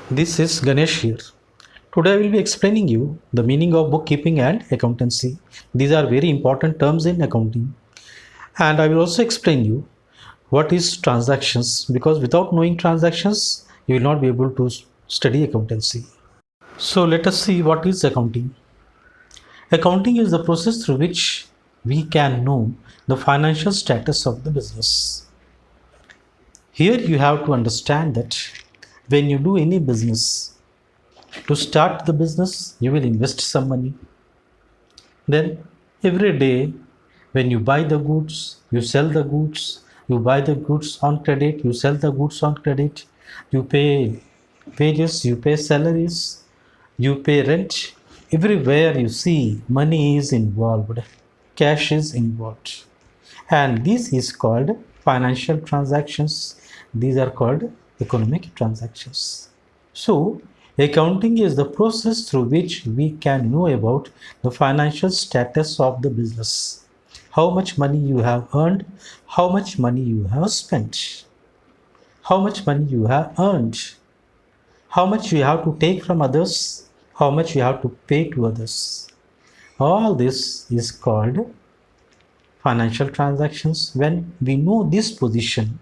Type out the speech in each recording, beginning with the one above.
This is Ganesh here. Today I will be explaining you the meaning of bookkeeping and accountancy. These are very important terms in accounting. And I will also explain you what is transactions, because without knowing transactions you will not be able to study accountancy. So let us see what is accounting. Accounting is the process through which we can know the financial status of the business. Here you have to understand that when you do any business, to start the business, you will invest some money. Then every day, when you buy the goods, you sell the goods, you buy the goods on credit, you sell the goods on credit, you pay wages, you pay salaries, you pay rent. Everywhere you see money is involved, cash is involved. And this is called financial transactions. These are called economic transactions. So, accounting is the process through which we can know about the financial status of the business. How much money you have earned, how much money you have spent, how much money you have earned, how much you have to take from others, how much you have to pay to others. All this is called financial transactions. When we know this position,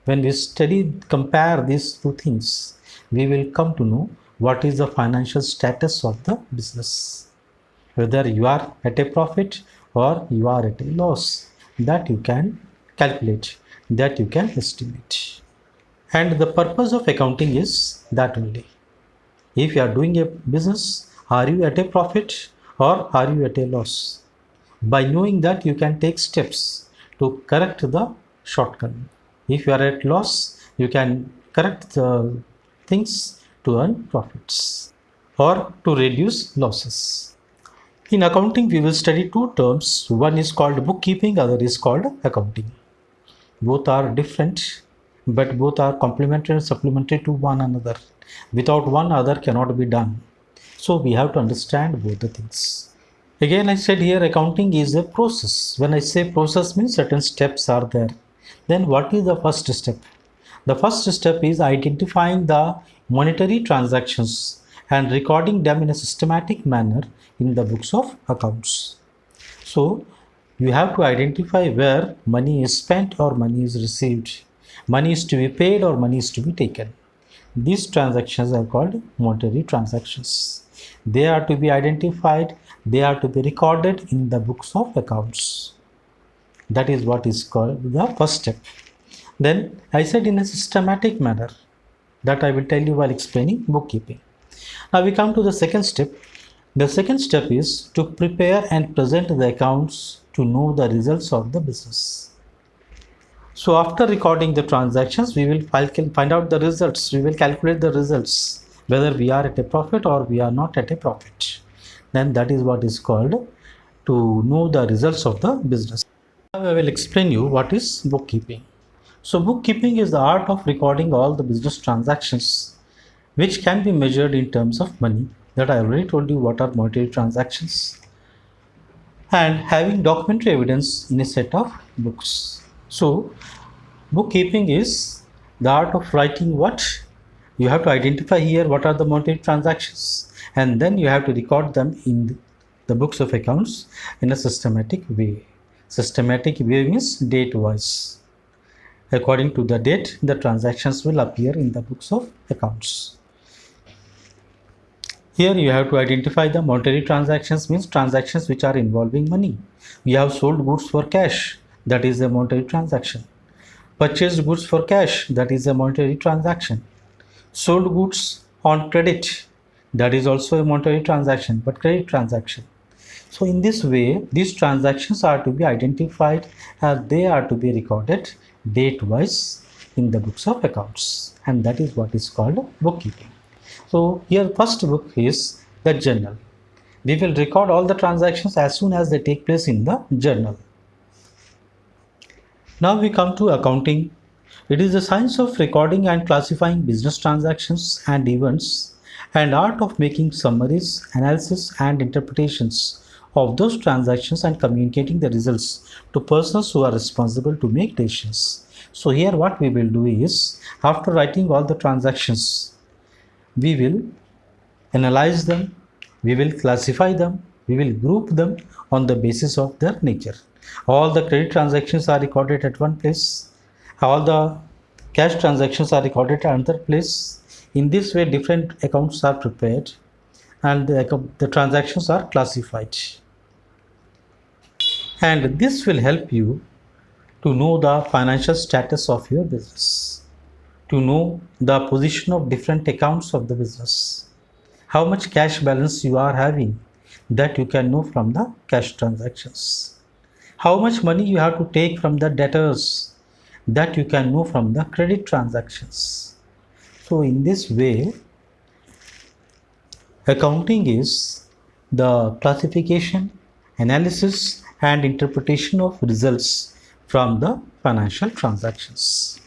when we compare these two things, we will come to know what is the financial status of the business. Whether you are at a profit or you are at a loss, that you can calculate, that you can estimate. And the purpose of accounting is that only. If you are doing a business, are you at a profit or are you at a loss? By knowing that, you can take steps to correct the shortcoming. If you are at loss, you can correct the things to earn profits or to reduce losses. In accounting, we will study two terms. One is called bookkeeping, other is called accounting. Both are different, but both are complementary and supplementary to one another. Without one, other cannot be done. So we have to understand both the things. Again, I said here accounting is a process. When I say process, means certain steps are there. Then what is the first step? The first step is identifying the monetary transactions and recording them in a systematic manner in the books of accounts. So you have to identify where money is spent or money is received, money is to be paid or money is to be taken. These transactions are called monetary transactions. They are to be identified, they are to be recorded in the books of accounts. That is what is called the first step. Then I said in a systematic manner, that I will tell you while explaining bookkeeping. Now we come to the second step. The second step is to prepare and present the accounts to know the results of the business. So after recording the transactions, we will find out the results. We will calculate the results, whether we are at a profit or we are not at a profit. Then that is what is called to know the results of the business. Now I will explain you what is bookkeeping. So bookkeeping is the art of recording all the business transactions which can be measured in terms of money. That I already told you what are monetary transactions, and having documentary evidence in a set of books. So bookkeeping is the art of writing what? You have to identify here what are the monetary transactions, and then you have to record them in the books of accounts in a systematic way. Systematic way means date wise. According to the date, the transactions will appear in the books of accounts. Here you have to identify the monetary transactions, means transactions which are involving money. We have sold goods for cash, that is a monetary transaction. Purchased goods for cash, that is a monetary transaction. Sold goods on credit, that is also a monetary transaction, but credit transaction. So in this way, these transactions are to be identified and they are to be recorded date wise in the books of accounts, and that is what is called bookkeeping. So here first book is the journal. We will record all the transactions as soon as they take place in the journal. Now we come to accounting. It is the science of recording and classifying business transactions and events, and art of making summaries, analysis and interpretations of those transactions and communicating the results to persons who are responsible to make decisions. So here what we will do is, after writing all the transactions, we will analyze them, we will classify them, we will group them on the basis of their nature. All the credit transactions are recorded at one place, all the cash transactions are recorded at another place. In this way, different accounts are prepared and the transactions are classified. And this will help you to know the financial status of your business, to know the position of different accounts of the business, how much cash balance you are having, that you can know from the cash transactions, how much money you have to take from the debtors, that you can know from the credit transactions. So in this way, accounting is the classification, analysis and interpretation of results from the financial transactions.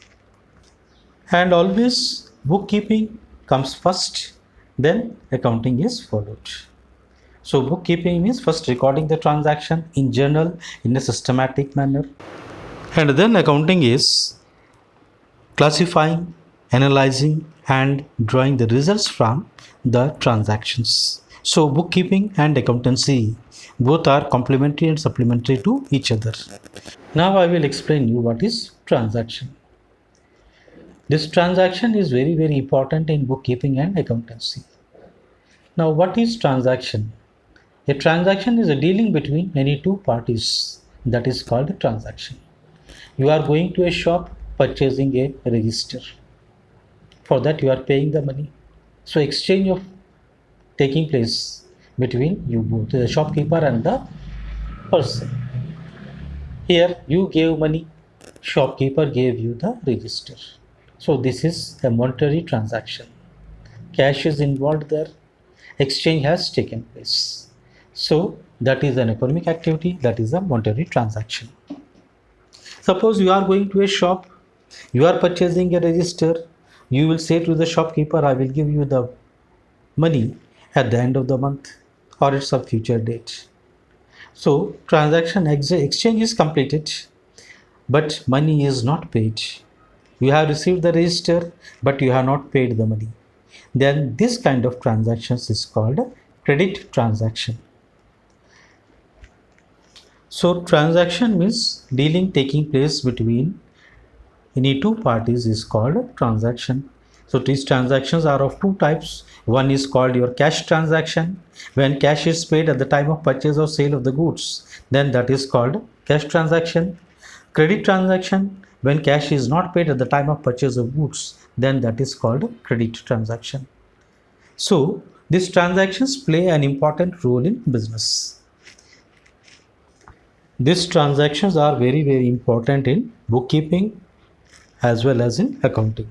And always bookkeeping comes first, then accounting is followed. So bookkeeping means first recording the transaction in journal in a systematic manner, and then accounting is classifying, analyzing and drawing the results from the transactions. So bookkeeping and accountancy both are complementary and supplementary to each other. Now I will explain you what is transaction. This transaction is very important in bookkeeping and accountancy. Now what is transaction? A transaction is a dealing between any two parties, that is called a transaction. You are going to a shop purchasing a register. For that you are paying the money. So exchange of taking place between you both, the shopkeeper and the person. Here you gave money, shopkeeper gave you the register. So this is a monetary transaction. Cash is involved there. Exchange has taken place. So that is an economic activity, that is a monetary transaction. Suppose you are going to a shop, you are purchasing a register, you will say to the shopkeeper, I will give you the money at the end of the month or it's a future date. So transaction exchange is completed, but money is not paid. You have received the register, but you have not paid the money. Then this kind of transactions is called a credit transaction. So transaction means dealing taking place between any two parties is called a transaction. So these transactions are of two types. One is called your cash transaction. When cash is paid at the time of purchase or sale of the goods, then that is called cash transaction. Credit transaction, when cash is not paid at the time of purchase of goods, then that is called credit transaction. So these transactions play an important role in business. These transactions are very important in bookkeeping as well as in accounting.